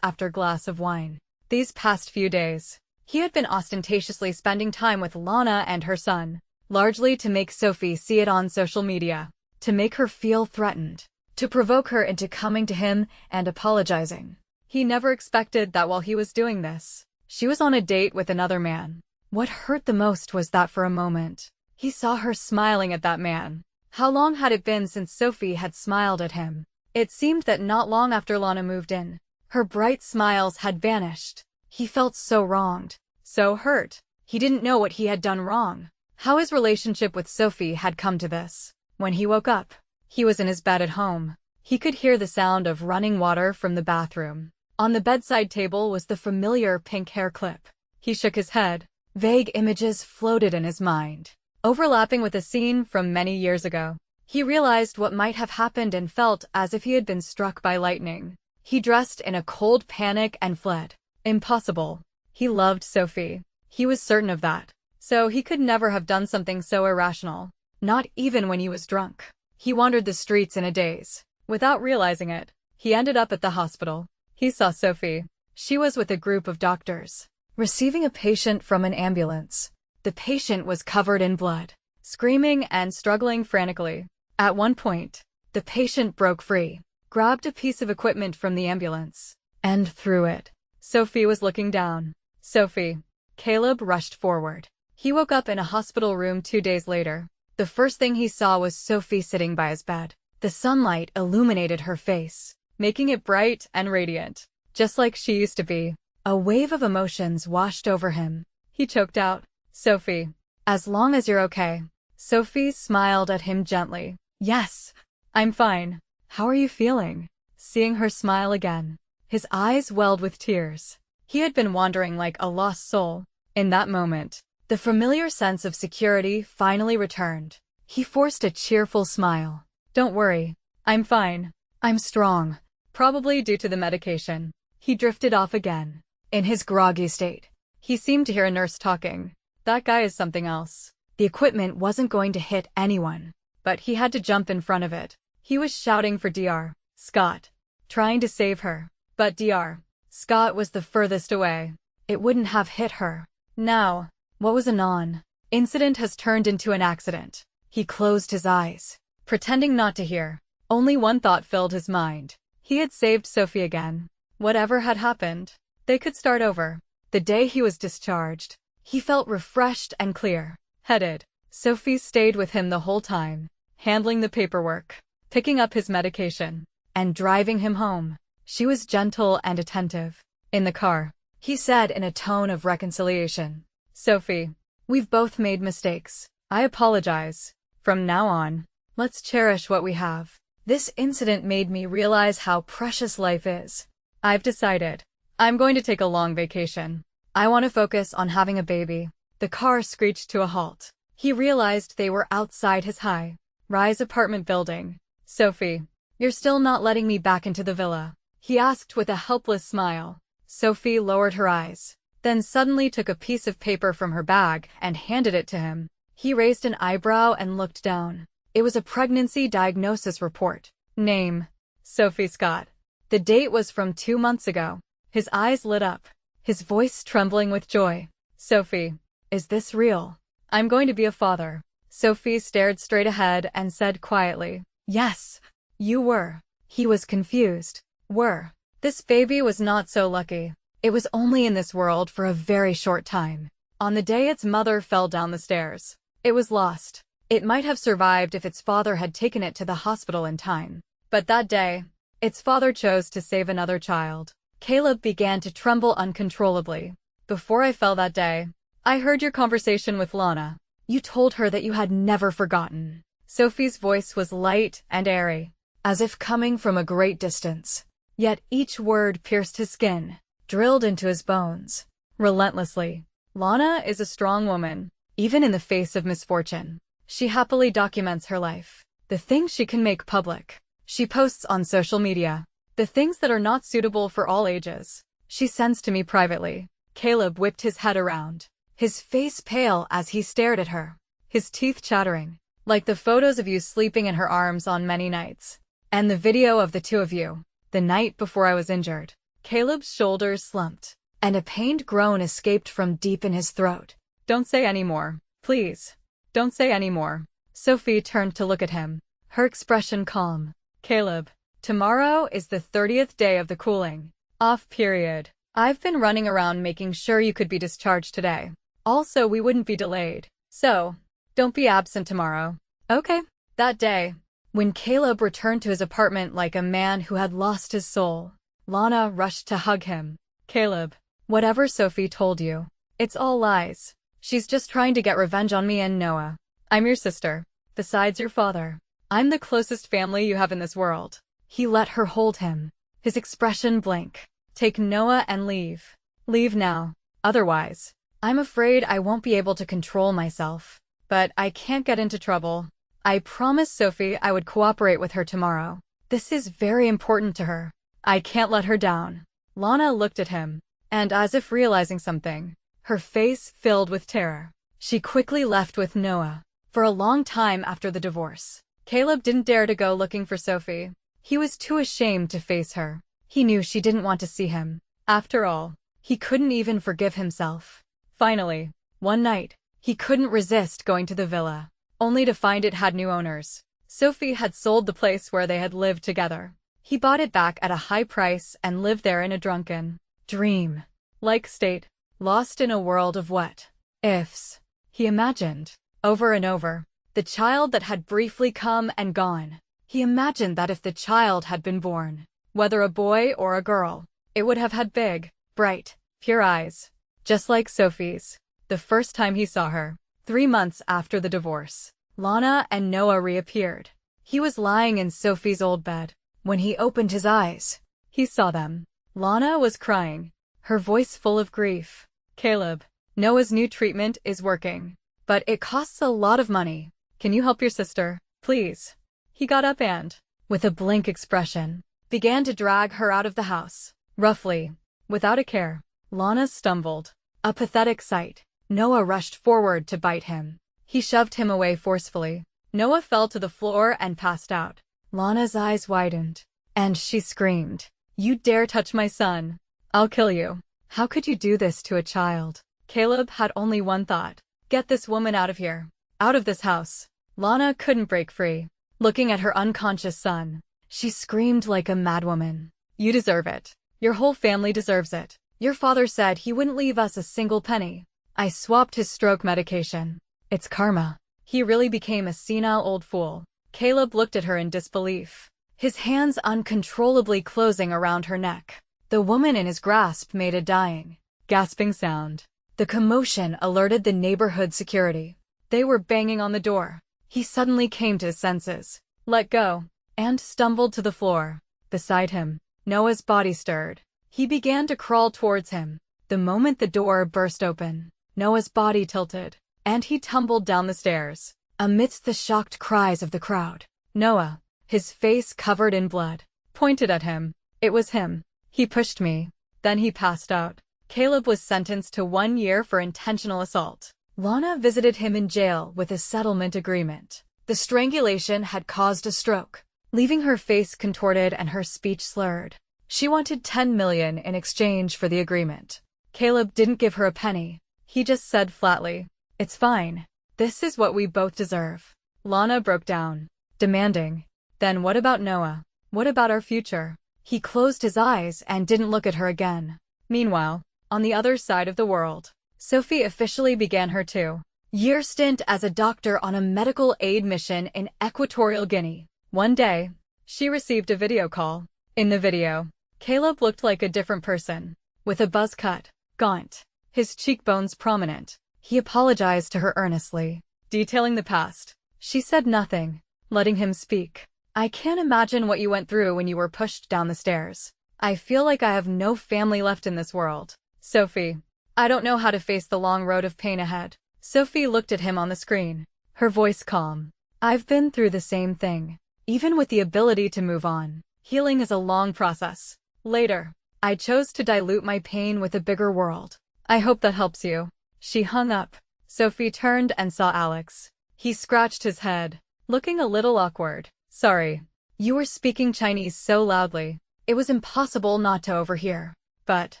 after glass of wine. These past few days, he had been ostentatiously spending time with Lana and her son, largely to make Sophie see it on social media, to make her feel threatened, to provoke her into coming to him and apologizing. He never expected that while he was doing this, she was on a date with another man. What hurt the most was that for a moment, he saw her smiling at that man. How long had it been since Sophie had smiled at him? It seemed that not long after Lana moved in, her bright smiles had vanished. He felt so wronged, so hurt. He didn't know what he had done wrong, how his relationship with Sophie had come to this. When he woke up, he was in his bed at home. He could hear the sound of running water from the bathroom. On the bedside table was the familiar pink hair clip. He shook his head. Vague images floated in his mind, overlapping with a scene from many years ago. He realized what might have happened and felt as if he had been struck by lightning. He dressed in a cold panic and fled. Impossible. He loved Sophie. He was certain of that. So he could never have done something so irrational. Not even when he was drunk. He wandered the streets in a daze. Without realizing it, he ended up at the hospital. He saw Sophie. She was with a group of doctors, receiving a patient from an ambulance. The patient was covered in blood, screaming and struggling frantically. At one point, the patient broke free, grabbed a piece of equipment from the ambulance, and threw it. Sophie was looking down. Sophie. Caleb rushed forward. He woke up in a hospital room 2 days later. The first thing he saw was Sophie sitting by his bed. The sunlight illuminated her face, making it bright and radiant, just like she used to be. A wave of emotions washed over him. He choked out, "Sophie, as long as you're okay." Sophie smiled at him gently. "Yes, I'm fine. How are you feeling?" Seeing her smile again, his eyes welled with tears. He had been wandering like a lost soul. In that moment, the familiar sense of security finally returned. He forced a cheerful smile. "Don't worry. I'm fine. I'm strong." Probably due to the medication, he drifted off again. In his groggy state, he seemed to hear a nurse talking. That guy is something else. The equipment wasn't going to hit anyone, but he had to jump in front of it. He was shouting for Dr. Scott, trying to save her. But Dr. Scott was the furthest away. It wouldn't have hit her. Now, what was a non-incident has turned into an accident. He closed his eyes, pretending not to hear. Only one thought filled his mind. He had saved Sophie again. Whatever had happened, they could start over. The day he was discharged, he felt refreshed and clear-headed. Sophie stayed with him the whole time, handling the paperwork, picking up his medication, and driving him home. She was gentle and attentive. In the car, he said in a tone of reconciliation, "Sophie, we've both made mistakes. I apologize. From now on, let's cherish what we have. This incident made me realize how precious life is. I've decided. I'm going to take a long vacation. I want to focus on having a baby." The car screeched to a halt. He realized they were outside his high-rise apartment building. "Sophie, you're still not letting me back into the villa?" he asked with a helpless smile. Sophie lowered her eyes, then suddenly took a piece of paper from her bag and handed it to him. He raised an eyebrow and looked down. It was a pregnancy diagnosis report. Name: Sophie Scott. The date was from 2 months ago. His eyes lit up, his voice trembling with joy. "Sophie, is this real? I'm going to be a father." Sophie stared straight ahead and said quietly, "Yes, you were." He was confused. Were. This baby was not so lucky. It was only in this world for a very short time. On the day its mother fell down the stairs, it was lost. It might have survived if its father had taken it to the hospital in time. But that day, its father chose to save another child. Caleb began to tremble uncontrollably. "Before I fell that day, I heard your conversation with Lana. You told her that you had never forgotten." Sophie's voice was light and airy, as if coming from a great distance. Yet each word pierced his skin, drilled into his bones, relentlessly. "Lana is a strong woman, even in the face of misfortune. She happily documents her life. The things she can make public, she posts on social media. The things that are not suitable for all ages, she sends to me privately." Caleb whipped his head around, his face pale as he stared at her, his teeth chattering. "Like the photos of you sleeping in her arms on many nights. And the video of the two of you, the night before I was injured." Caleb's shoulders slumped, and a pained groan escaped from deep in his throat. "Don't say any more. Please. Don't say any more." Sophie turned to look at him, her expression calm. "Caleb, tomorrow is the 30th day of the cooling off period. I've been running around making sure you could be discharged today. Also, we wouldn't be delayed. So, don't be absent tomorrow. Okay?" That day, when Caleb returned to his apartment like a man who had lost his soul, Lana rushed to hug him. "Caleb, whatever Sophie told you, it's all lies. She's just trying to get revenge on me and Noah. I'm your sister. Besides your father, I'm the closest family you have in this world." He let her hold him, his expression blank. "Take Noah and leave. Leave now. Otherwise, I'm afraid I won't be able to control myself. But I can't get into trouble. I promised Sophie I would cooperate with her tomorrow. This is very important to her. I can't let her down." Lana looked at him, and as if realizing something, her face filled with terror. She quickly left with Noah. For a long time after the divorce, Caleb didn't dare to go looking for Sophie. He was too ashamed to face her. He knew she didn't want to see him. After all, he couldn't even forgive himself. Finally, one night, he couldn't resist going to the villa, only to find it had new owners. Sophie had sold the place where they had lived together. He bought it back at a high price and lived there in a drunken, dream-like state, lost in a world of what-ifs. He imagined, over and over, the child that had briefly come and gone. He imagined that if the child had been born, whether a boy or a girl, it would have had big, bright, pure eyes, just like Sophie's. The first time he saw her, 3 months after the divorce, Lana and Noah reappeared. He was lying in Sophie's old bed. When he opened his eyes, he saw them. Lana was crying, her voice full of grief. Caleb, Noah's new treatment is working, but it costs a lot of money. Can you help your sister, please? He got up and, with a blank expression, began to drag her out of the house. Roughly, without a care, Lana stumbled. A pathetic sight. Noah rushed forward to bite him. He shoved him away forcefully. Noah fell to the floor and passed out. Lana's eyes widened, and she screamed, "You dare touch my son! I'll kill you! How could you do this to a child?" Caleb had only one thought. Get this woman out of here. Out of this house. Lana couldn't break free. Looking at her unconscious son, she screamed like a madwoman. You deserve it. Your whole family deserves it. Your father said he wouldn't leave us a single penny. I swapped his stroke medication. It's karma. He really became a senile old fool. Caleb looked at her in disbelief, his hands uncontrollably closing around her neck. The woman in his grasp made a dying, gasping sound. The commotion alerted the neighborhood security. They were banging on the door. He suddenly came to his senses, let go, and stumbled to the floor. Beside him, Noah's body stirred. He began to crawl towards him. The moment the door burst open, Noah's body tilted, and he tumbled down the stairs. Amidst the shocked cries of the crowd, Noah, his face covered in blood, pointed at him. It was him. He pushed me. Then he passed out. Caleb was sentenced to 1 year for intentional assault. Lana visited him in jail with a settlement agreement. The strangulation had caused a stroke, leaving her face contorted and her speech slurred. She wanted $10 million in exchange for the agreement. Caleb didn't give her a penny. He just said flatly, "It's fine. This is what we both deserve." Lana broke down, demanding, "Then what about Noah? What about our future?" He closed his eyes and didn't look at her again. Meanwhile, on the other side of the world, Sophie officially began her 2-year stint as a doctor on a medical aid mission in Equatorial Guinea. One day, she received a video call. In the video, Caleb looked like a different person, with a buzz cut, gaunt, his cheekbones prominent. He apologized to her earnestly, detailing the past. She said nothing, letting him speak. "I can't imagine what you went through when you were pushed down the stairs. I feel like I have no family left in this world. Sophie, I don't know how to face the long road of pain ahead." Sophie looked at him on the screen, her voice calm. "I've been through the same thing. Even with the ability to move on, healing is a long process. Later, I chose to dilute my pain with a bigger world. I hope that helps you." She hung up. Sophie turned and saw Alex. He scratched his head, looking a little awkward. "Sorry. You were speaking Chinese so loudly, it was impossible not to overhear." But,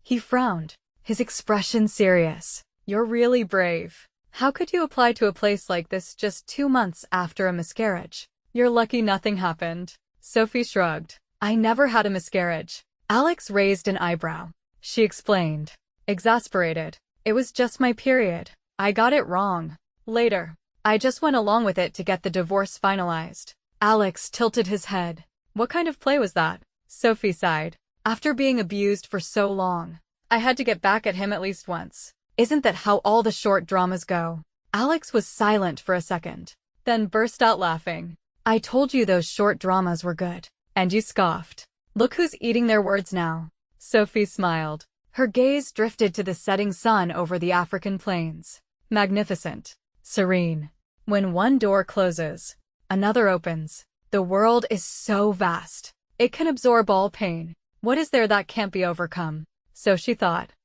he frowned, his expression serious. "You're really brave. How could you apply to a place like this just 2 months after a miscarriage? You're lucky nothing happened." Sophie shrugged. "I never had a miscarriage." Alex raised an eyebrow. She explained, exasperated. "It was just my period. I got it wrong. Later, I just went along with it to get the divorce finalized." Alex tilted his head. "What kind of play was that?" Sophie sighed. "After being abused for so long, I had to get back at him at least once. Isn't that how all the short dramas go?" Alex was silent for a second, then burst out laughing. "I told you those short dramas were good, and you scoffed. Look who's eating their words now." Sophie smiled. Her gaze drifted to the setting sun over the African plains. Magnificent. Serene. When one door closes, another opens. The world is so vast. It can absorb all pain. What is there that can't be overcome? So she thought.